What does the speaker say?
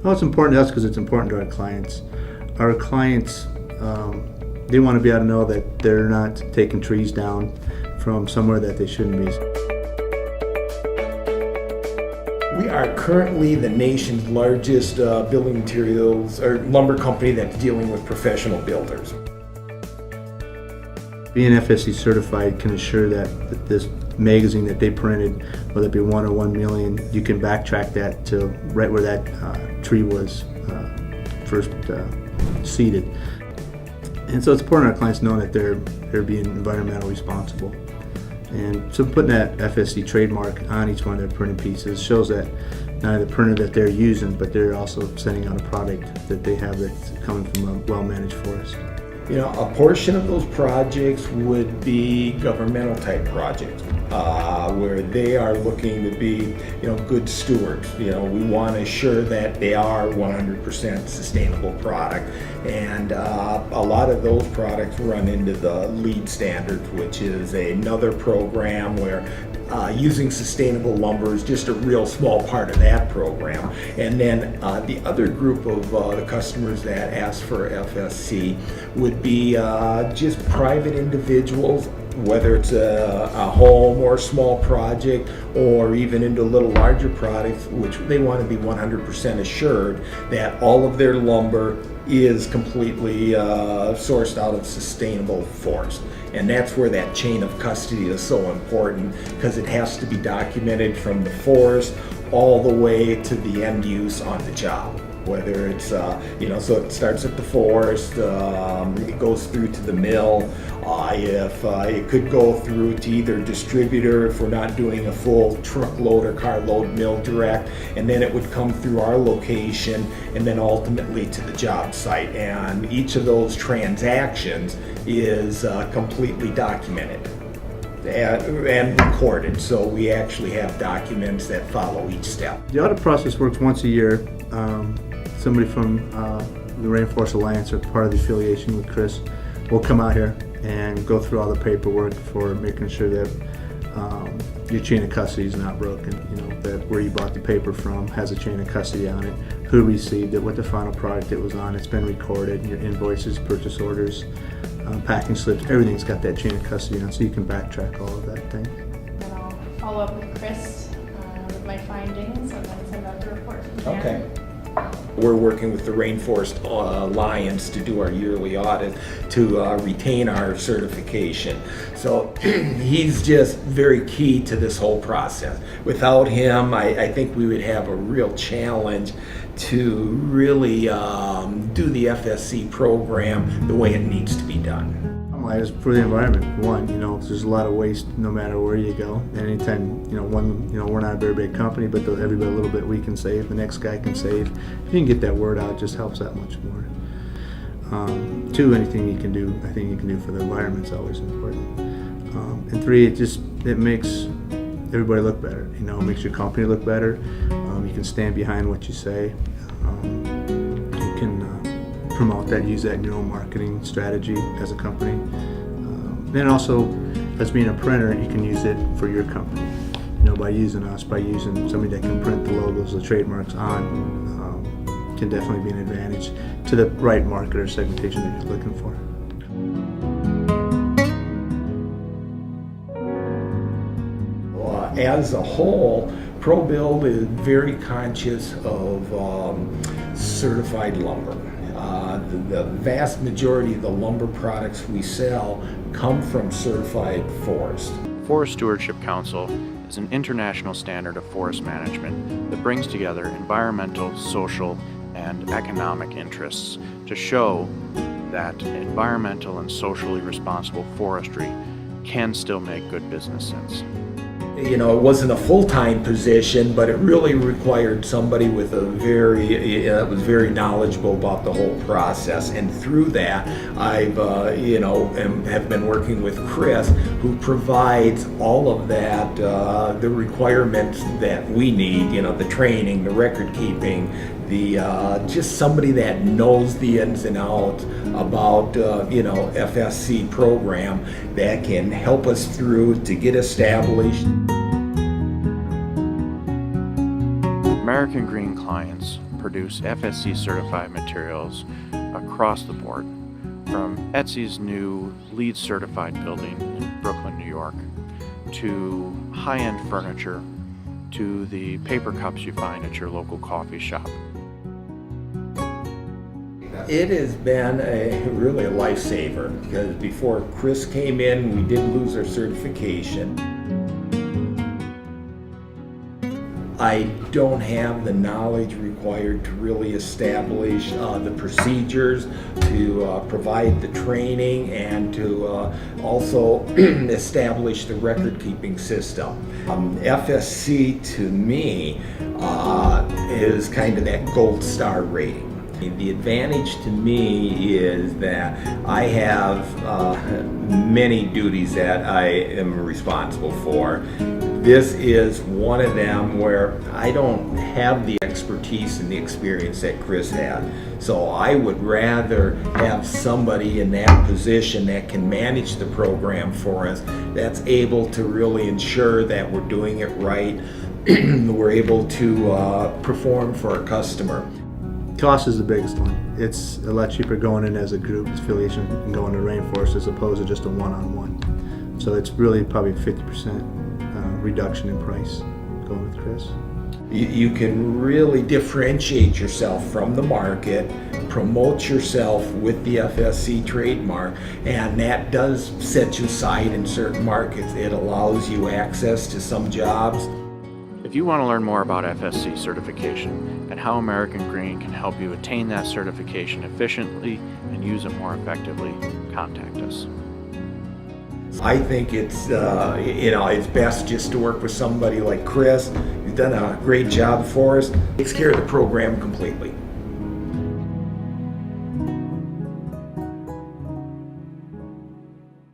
Well, it's important to us because it's important to our clients. Our clients, they want to be able to know that they're not taking trees down from somewhere that they shouldn't be. We are currently the nation's largest building materials or lumber company that's dealing with professional builders. Being FSC certified can assure that this magazine that they printed, whether it be 1 or 1 million, you can backtrack that to right where that tree was first seeded. And so it's important our clients know that they're being environmentally responsible. And so putting that FSC trademark on each one of their printed pieces shows that not only the printer that they're using, but they're also sending out a product that they have that's coming from a well-managed forest. You know, a portion of those projects would be governmental type projects where they are looking to be, good stewards. We want to assure that they are 100% sustainable product. And a lot of those products run into the LEED standards, which is another program where using sustainable lumber is just a real small part of that program. And then the other group of the customers that ask for FSC would be just private individuals, whether it's a home or a small project or even into a little larger products, which they want to be 100% assured that all of their lumber is completely sourced out of sustainable forest. And that's where that chain of custody is so important, because it has to be documented from the forest all the way to the end use on the job. Whether it's, so it starts at the forest, it goes through to the mill. If it could go through to either distributor if we're not doing a full truckload or carload mill direct, and then it would come through our location and then ultimately to the job site. And each of those transactions is completely documented and recorded, so we actually have documents that follow each step. The audit process works once a year. Somebody from the Rainforest Alliance, or part of the affiliation with Chris, will come out here and go through all the paperwork for making sure that your chain of custody is not broken. That where you bought the paper from has a chain of custody on it, who received it, what the final product it was on, it's been recorded, your invoices, purchase orders, packing slips, everything's got that chain of custody on, so you can backtrack all of that thing. And I'll follow up with Chris with my findings and then send out the report from there. Okay. We're working with the Rainforest Alliance to do our yearly audit to retain our certification. So he's just very key to this whole process. Without him, I think we would have a real challenge to really do the FSC program the way it needs to be done. It's for the environment. One, there's a lot of waste no matter where you go. And anytime, we're not a very big company, but every little bit we can save, the next guy can save. If you can get that word out, it just helps that much more. Two, anything you can do, I think you can do for the environment is always important. And three, it makes everybody look better. It makes your company look better. You can stand behind what you say. You can promote that, use that in your own marketing strategy as a company. Then also, as being a printer, you can use it for your company. By using us, by using somebody that can print the logos, the trademarks on, can definitely be an advantage to the right market or segmentation that you're looking for. As a whole, ProBuild is very conscious of certified lumber. The vast majority of the lumber products we sell come from certified forest. Forest Stewardship Council is an international standard of forest management that brings together environmental, social, and economic interests to show that environmental and socially responsible forestry can still make good business sense. It wasn't a full-time position, but it really required somebody with was very knowledgeable about the whole process. And through that, I've, have been working with Chris, who provides all of that, the requirements that we need, the training, the record keeping, the just somebody that knows the ins and outs about FSC program that can help us through to get established. American Green clients produce FSC certified materials across the board, from Etsy's new LEED certified building in Brooklyn, New York, to high-end furniture, to the paper cups you find at your local coffee shop. It has been really a lifesaver, because before Chris came in, we did lose our certification. I don't have the knowledge required to really establish the procedures, to provide the training, and to also establish the record-keeping system. FSC to me is kind of that gold star rating. The advantage to me is that I have many duties that I am responsible for. This is one of them where I don't have the expertise and the experience that Chris had. So I would rather have somebody in that position that can manage the program for us, that's able to really ensure that we're doing it right, we're able to perform for our customer. Cost is the biggest one. It's a lot cheaper going in as a group affiliation and going to Rainforest as opposed to just a one-on-one. So it's really probably 50% reduction in price going with Chris. You can really differentiate yourself from the market, promote yourself with the FSC trademark, and that does set you aside in certain markets. It allows you access to some jobs. If you want to learn more about FSC certification and how American Green can help you attain that certification efficiently and use it more effectively, contact us. I think it's it's best just to work with somebody like Chris, who's done a great job for us. Takes care of the program completely.